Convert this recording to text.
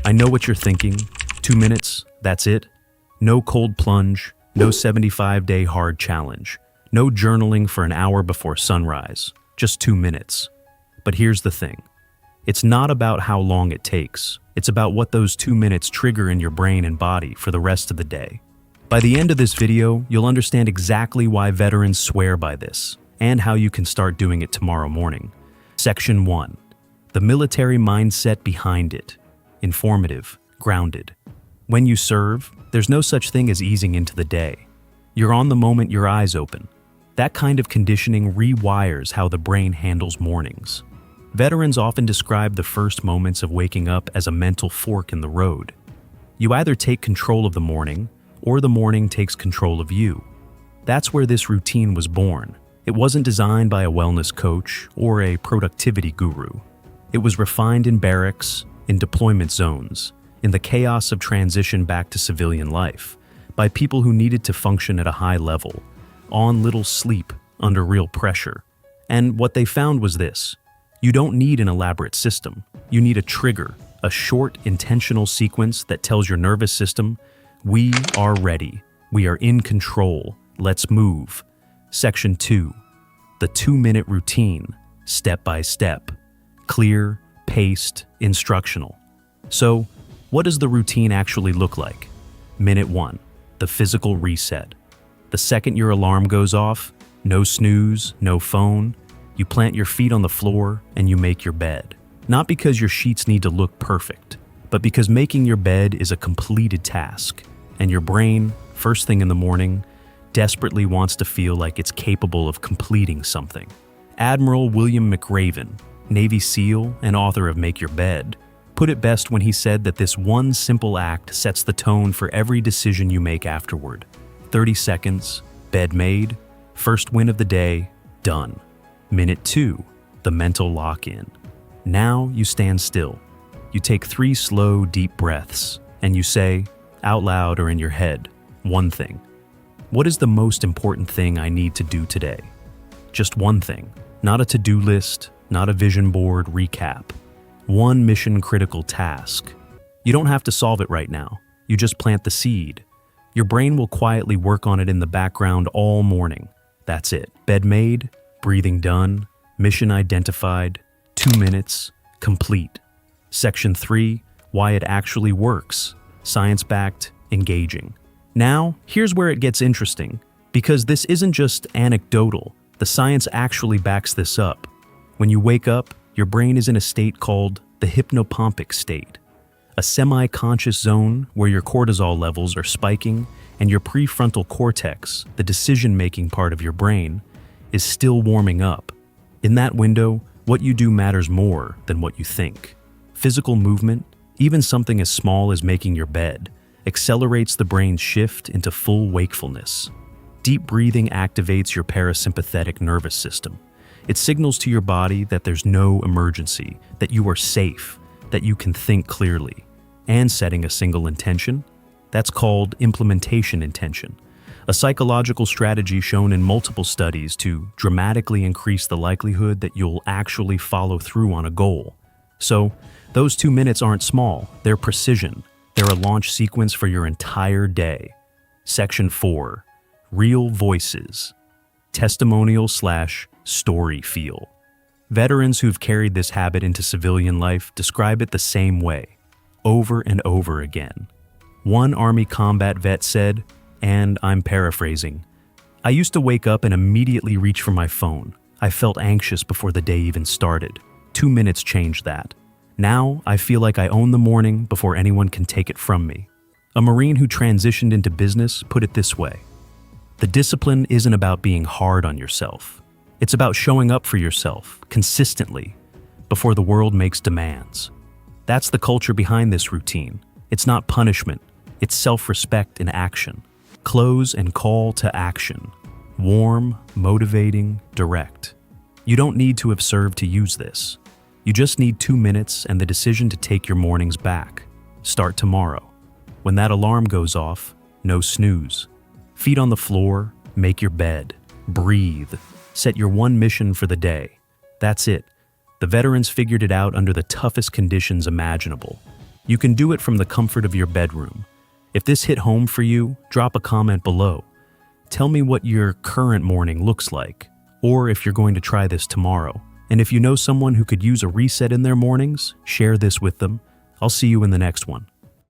I know what you're thinking. 2 minutes, that's it? No cold plunge, no 75-day hard challenge, no journaling for an hour before sunrise, just 2 minutes. But here's the thing. It's not about how long it takes. It's about what those 2 minutes trigger in your brain and body for the rest of the day. By the end of this video, you'll understand exactly why veterans swear by this, and how you can start doing it tomorrow morning. Section 1. The military mindset behind it. Informative, grounded. When you serve, there's no such thing as easing into the day. You're on the moment your eyes open. That kind of conditioning rewires how the brain handles mornings. Veterans often describe the first moments of waking up as a mental fork in the road. You either take control of the morning, or the morning takes control of you. That's where this routine was born. It wasn't designed by a wellness coach or a productivity guru. It was refined in barracks, in deployment zones, in the chaos of transition back to civilian life, by people who needed to function at a high level, on little sleep, under real pressure. And what they found was this: you don't need an elaborate system. You need a trigger, a short, intentional sequence that tells your nervous system, we are ready, we are in control, let's move. Section 2. The 2-minute routine, step by step. Clear, paced, instructional. So, what does the routine actually look like? Minute 1. The physical reset. The second your alarm goes off, no snooze, no phone, you plant your feet on the floor and you make your bed. Not because your sheets need to look perfect, but because making your bed is a completed task, and your brain, first thing in the morning, desperately wants to feel like it's capable of completing something. Admiral William McRaven, Navy SEAL and author of Make Your Bed, put it best when he said that this one simple act sets the tone for every decision you make afterward. 30 seconds, bed made, first win of the day, done. Minute 2, the mental lock-in. Now you stand still. You take 3 slow, deep breaths, and you say, out loud or in your head, one thing. What is the most important thing I need to do today? Just one thing, not a to-do list, not a vision board recap. One mission-critical task. You don't have to solve it right now. You just plant the seed. Your brain will quietly work on it in the background all morning. That's it. Bed made, breathing done, mission identified, 2 minutes, complete. Section 3, why it actually works. Science-backed, engaging. Now, here's where it gets interesting, because this isn't just anecdotal. The science actually backs this up. When you wake up, your brain is in a state called the hypnopompic state, a semi-conscious zone where your cortisol levels are spiking and your prefrontal cortex, the decision-making part of your brain, is still warming up. In that window, what you do matters more than what you think. Physical movement, even something as small as making your bed, accelerates the brain's shift into full wakefulness. Deep breathing activates your parasympathetic nervous system. It signals to your body that there's no emergency, that you are safe, that you can think clearly. And setting a single intention? That's called implementation intention, a psychological strategy shown in multiple studies to dramatically increase the likelihood that you'll actually follow through on a goal. So, those 2 minutes aren't small, they're precision. They're a launch sequence for your entire day. Section 4. Real voices. Testimonial/story feel. Veterans who've carried this habit into civilian life describe it the same way, over and over again. One Army combat vet said, and I'm paraphrasing, I used to wake up and immediately reach for my phone. I felt anxious before the day even started. 2 minutes changed that. Now, I feel like I own the morning before anyone can take it from me. A Marine who transitioned into business put it this way: the discipline isn't about being hard on yourself. It's about showing up for yourself, consistently, before the world makes demands. That's the culture behind this routine. It's not punishment, it's self-respect in action. Close and call to action. Warm, motivating, direct. You don't need to have served to use this. You just need 2 minutes and the decision to take your mornings back. Start tomorrow. When that alarm goes off, no snooze. Feet on the floor, make your bed. Breathe. Set your one mission for the day. That's it. The veterans figured it out under the toughest conditions imaginable. You can do it from the comfort of your bedroom. If this hit home for you, drop a comment below. Tell me what your current morning looks like, or if you're going to try this tomorrow. And if you know someone who could use a reset in their mornings, share this with them. I'll see you in the next one.